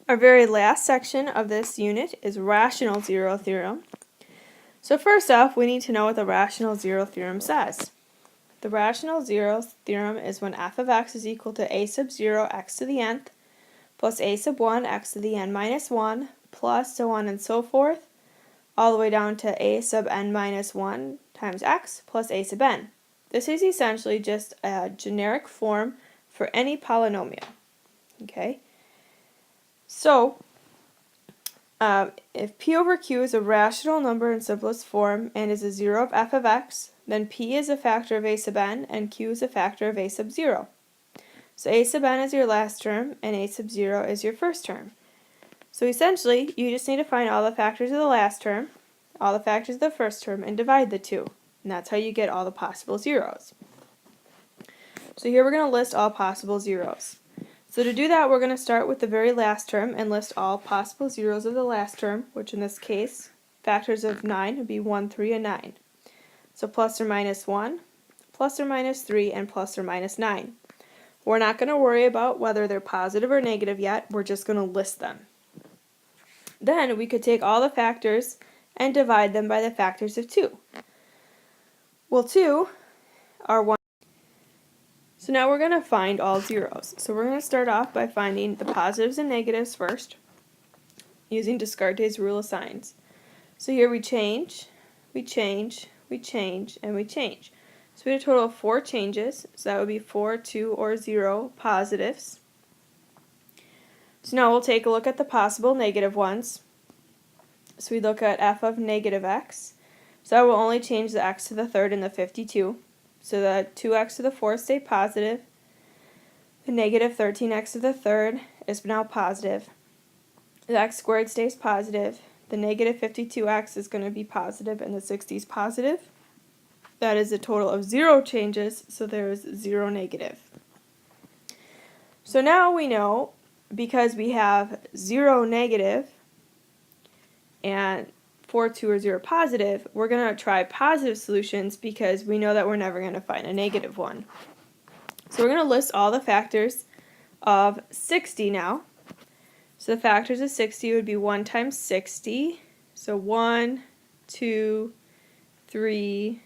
Our very last section of this unit is rational zero theorem. So first off, we need to know what the rational zero theorem says. The rational zero theorem is when f of x is equal to a sub 0 x to the nth plus a sub 1 x to the n minus 1 plus so on and so forth, all the way down to a sub n minus 1 times x plus a sub n. This is essentially just a generic form for any polynomial. Okay? So, if p over q is a rational number in simplest form and is a 0 of f of x, then p is a factor of a sub n and q is a factor of a sub 0. So a sub n is your last term and a sub 0 is your first term. So essentially, you just need to find all the factors of the last term, all the factors of the first term, and divide the two. And that's how you get all the possible zeros. So here we're going to list all possible zeros. So to do that, we're going to start with the very last term and list all possible zeros of the last term, which in this case, factors of 9 would be 1, 3, and 9. So plus or minus 1, plus or minus 3, and plus or minus 9. We're not going to worry about whether they're positive or negative yet, we're just going to list them. Then we could take all the factors and divide them by the factors of 2. Well, 2 are 1. So now we're going to find all zeros. So we're going to start off by finding the positives and negatives first, using Descartes' rule of signs. So here we change, we change, we change, and we change. So we had a total of 4 changes, so that would be 4, 2, or 0 positives. So now we'll take a look at the possible negative ones. So we look at f of negative x. So that will only change the x to the third and the 52. So the 2x to the fourth stay positive. The negative 13x to the third is now positive. The x squared stays positive. The negative 52x is going to be positive and the 60 is positive. That is a total of 0 changes, so there is 0 negative. So now we know, because we have 0 negative and 4, 2, or 0 positive, we're going to try positive solutions because we know that we're never going to find a negative one. So we're going to list all the factors of 60 now. So the factors of 60 would be 1 times 60. So 1, 2, 3,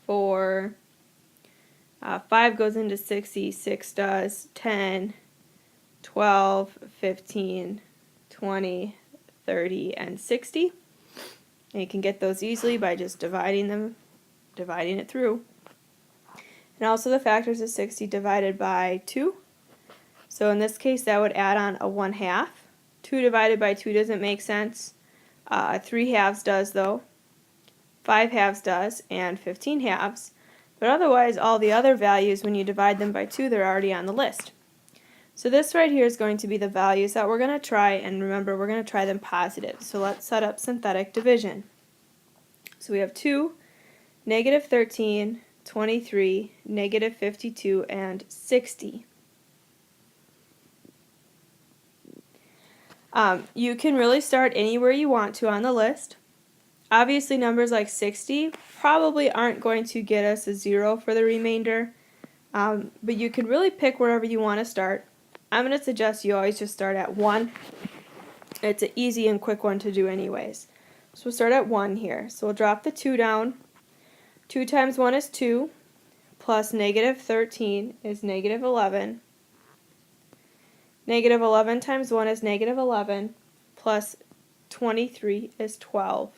4, 5 goes into 60, 6 does, 10, 12, 15, 20, 30, and 60. And you can get those easily by just dividing it through. And also the factors of 60 divided by 2. So in this case that would add on a 1/2. 2 divided by 2 doesn't make sense. 3 halves does though. 5 halves does, and 15 halves. But otherwise all the other values, when you divide them by 2, they're already on the list. So this right here is going to be the values that we're going to try, and remember we're going to try them positive. So let's set up synthetic division. So we have 2, negative 13, 23, negative 52, and 60. You can really start anywhere you want to on the list. Obviously numbers like 60 probably aren't going to get us a 0 for the remainder, but you can really pick wherever you want to start. I'm going to suggest you always just start at 1. It's an easy and quick one to do anyways. So we'll start at 1 here. So we'll drop the 2 down. 2 times 1 is 2, plus negative 13 is negative 11. Negative 11 times 1 is negative 11, plus 23 is 12.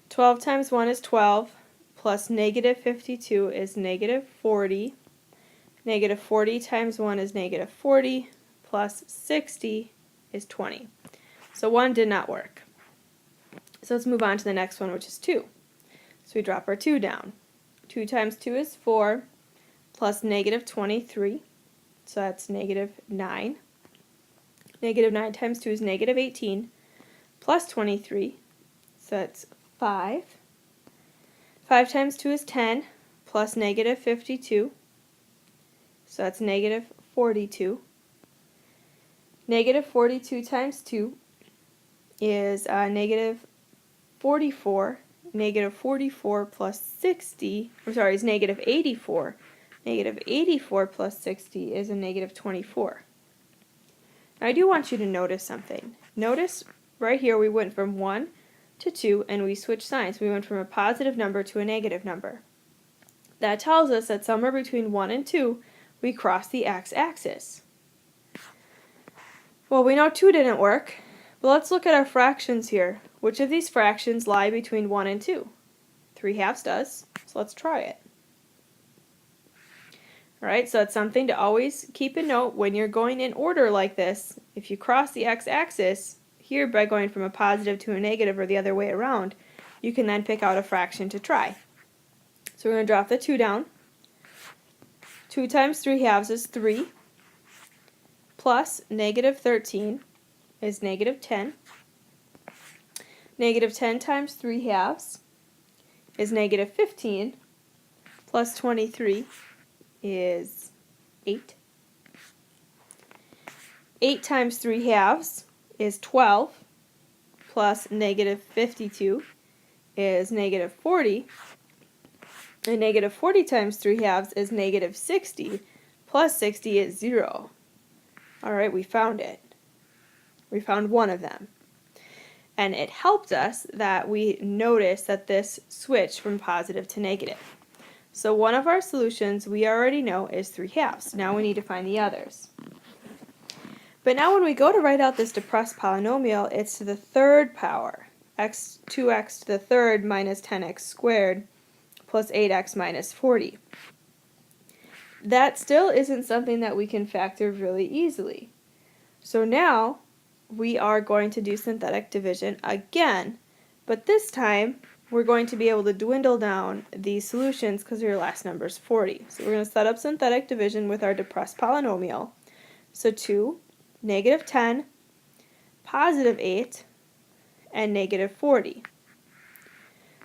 12 times 1 is 12, plus negative 52 is negative 40. Negative 40 times 1 is negative 40, plus 60 is 20. So 1 did not work. So let's move on to the next one, which is 2. So we drop our 2 down. 2 times 2 is 4, plus negative 23, so that's negative 9. Negative 9 times 2 is negative 18, plus 23, so that's 5. 5 times 2 is 10, plus negative 52, so that's negative 42. Negative 42 times 2 is negative 44. Negative 44 plus 60, is negative 84. Negative 84 plus 60 is a negative 24. I do want you to notice something. Notice right here we went from 1 to 2 and we switched signs. We went from a positive number to a negative number. That tells us that somewhere between 1 and 2 we crossed the x-axis. Well, we know 2 didn't work, but let's look at our fractions here. Which of these fractions lie between 1 and 2? 3/2 does, so let's try it. Alright, so it's something to always keep a note when you're going in order like this. If you cross the x-axis, here by going from a positive to a negative or the other way around, you can then pick out a fraction to try. So we're going to drop the 2 down. 2 times 3/2 is 3, plus negative 13 is negative 10. Negative 10 times 3/2 is negative 15, plus 23 is 8. 8 times 3/2 is 12, plus negative 52 is negative 40. And negative 40 times 3/2 is negative 60, plus 60 is 0. Alright, we found it. We found one of them. And it helped us that we noticed that this switched from positive to negative. So one of our solutions we already know is 3/2. Now we need to find the others. But now when we go to write out this depressed polynomial, it's to the third power. 2x to the third minus 10x squared plus 8x minus 40. That still isn't something that we can factor really easily. So now we are going to do synthetic division again, but this time we're going to be able to dwindle down these solutions because your last number is 40. So we're going to set up synthetic division with our depressed polynomial. So 2, negative 10, positive 8, and negative 40.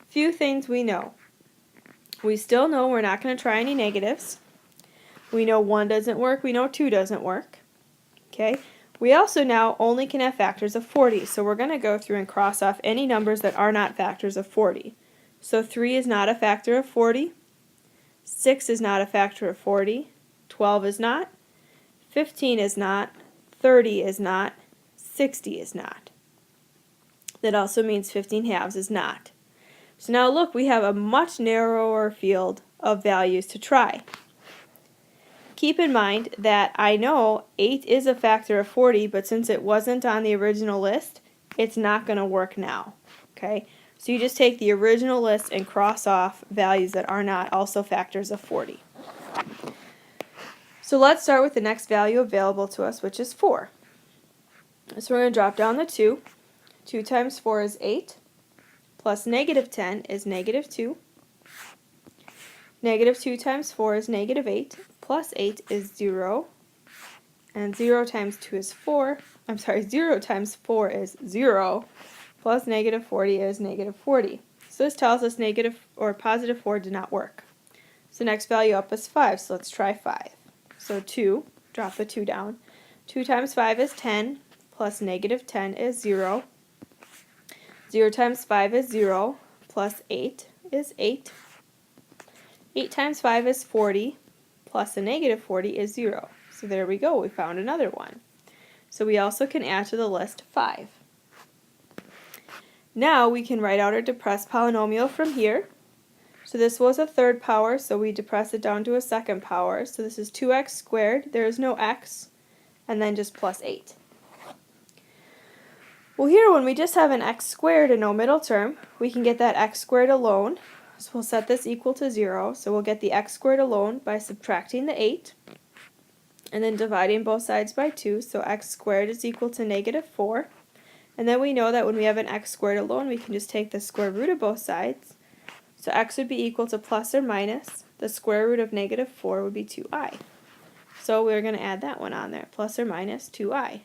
Few things we know. We still know we're not going to try any negatives. We know 1 doesn't work. We know 2 doesn't work. Okay. We also now only can have factors of 40, so we're going to go through and cross off any numbers that are not factors of 40. So 3 is not a factor of 40, 6 is not a factor of 40, 12 is not, 15 is not, 30 is not, 60 is not. That also means 15/2 is not. So now look, we have a much narrower field of values to try. Keep in mind that I know 8 is a factor of 40, but since it wasn't on the original list, it's not going to work now. Okay? So you just take the original list and cross off values that are not also factors of 40. So let's start with the next value available to us, which is 4. So we're going to drop down the 2. 2 times 4 is 8, plus negative 10 is negative 2. Negative 2 times 4 is negative 8, plus 8 is 0, and 0 times 2 is 4. 0 times 4 is 0, plus negative 40 is negative 40. So this tells us negative or positive 4 did not work. So next value up is 5, so let's try 5. So 2, drop the 2 down. 2 times 5 is 10, plus negative 10 is 0. 0 times 5 is 0, plus 8 is 8. 8 times 5 is 40, plus a negative 40 is 0. So there we go, we found another one. So we also can add to the list 5. Now we can write out our depressed polynomial from here. So this was a third power, so we depress it down to a second power. So this is 2x squared, there is no x, and then just plus 8. Well, here when we just have an x squared and no middle term, we can get that x squared alone. So we'll set this equal to 0. So we'll get the x squared alone by subtracting the 8 and then dividing both sides by 2. So x squared is equal to negative 4. And then we know that when we have an x squared alone, we can just take the square root of both sides. So x would be equal to plus or minus. The square root of negative 4 would be 2i. So we're going to add that one on there, plus or minus 2i.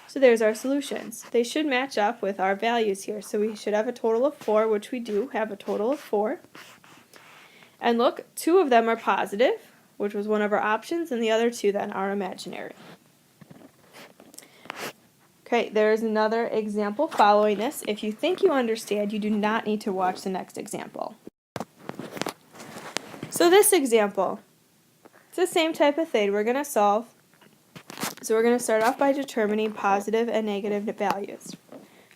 So there's our solutions. They should match up with our values here. So we should have a total of 4, which we do have a total of 4. And look, 2 of them are positive, which was one of our options, and the other 2 then are imaginary. Okay, there's another example following this. If you think you understand, you do not need to watch the next example. So this example, it's the same type of thing. We're going to solve So we're going to start off by determining positive and negative values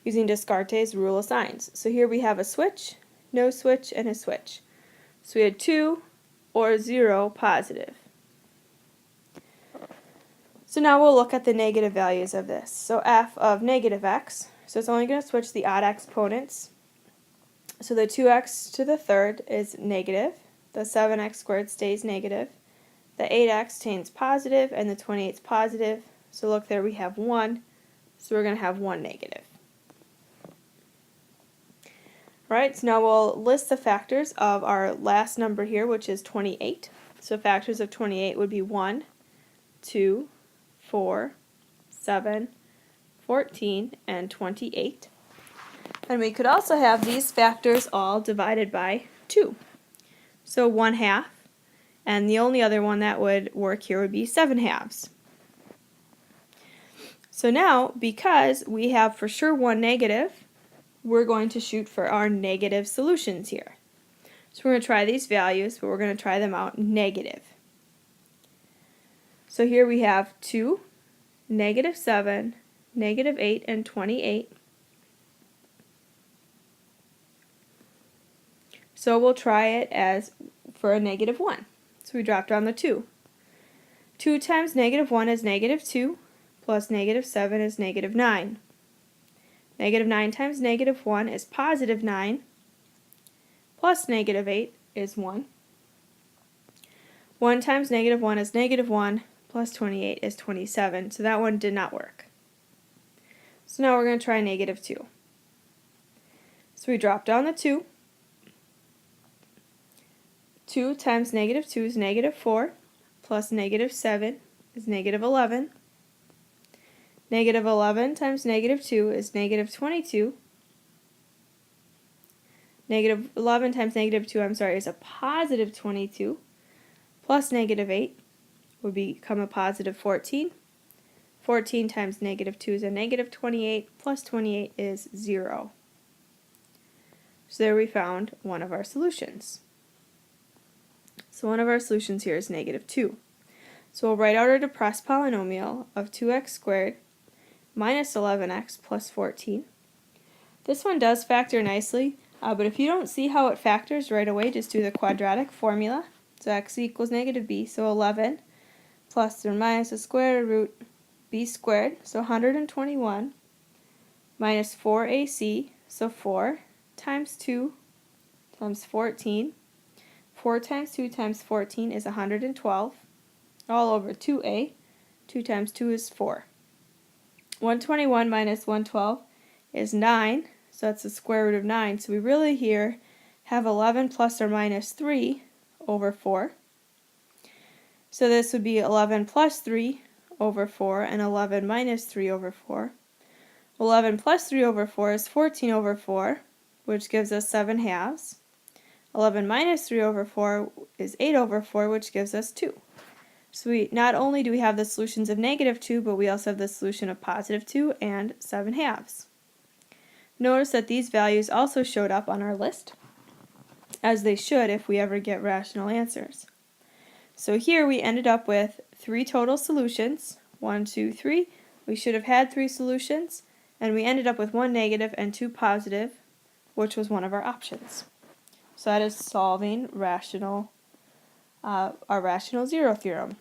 using Descartes' rule of signs. So here we have a switch, no switch, and a switch. So we had 2 or 0 positive. So now we'll look at the negative values of this. So f of negative x, so it's only going to switch the odd exponents. So the 2x to the third is negative, the 7x squared stays negative, the 8x stays positive, and the 28 is positive. So look there, we have 1, so we're going to have 1 negative. Alright, so now we'll list the factors of our last number here, which is 28. So factors of 28 would be 1, 2, 4, 7, 14, and 28. And we could also have these factors all divided by 2. So 1/2, and the only other one that would work here would be 7/2. So now, because we have for sure 1 negative, we're going to shoot for our negative solutions here. So we're going to try these values, but we're going to try them out negative. So here we have 2, -7, -8, and 28. So we'll try it as for a -1. So we drop down the 2. 2 times -1 is -2, plus -7 is -9. -9 times -1 is +9, plus -8 is 1. 1 times -1 is -1, plus 28 is 27, so that one did not work. So now we're going to try -2. So we drop down the 2. 2 times -2 is -4, plus -7 is -11. -11 times -2 is -22. -11 times -2, is a +22. Plus -8 would become a +14. 14 times -2 is a -28. Plus 28 is 0. So there we found one of our solutions. So one of our solutions here is -2. So we'll write out our depressed polynomial of 2x squared minus 11x plus 14. This one does factor nicely, but if you don't see how it factors right away, just do the quadratic formula. So x equals -b, so 11 plus or minus the square root b squared, so 121, minus 4ac, so 4 times 2 times 14. 4 times 2 times 14 is 112, all over 2a. 2 times 2 is 4. 121 minus 112 is 9, so that's the square root of 9. So we really here have 11 plus or minus 3 over 4. So this would be 11 plus 3 over 4 and 11 minus 3 over 4. 11 plus 3 over 4 is 14 over 4, which gives us 7/2. 11 minus 3 over 4 is 8 over 4, which gives us 2. So we not only do we have the solutions of -2, but we also have the solution of +2 and 7/2. Notice that these values also showed up on our list, as they should if we ever get rational answers. So here we ended up with 3 total solutions. 1, 2, 3. We should have had 3 solutions, and we ended up with 1 negative and 2 positive, which was one of our options. So that is solving our rational zero theorem.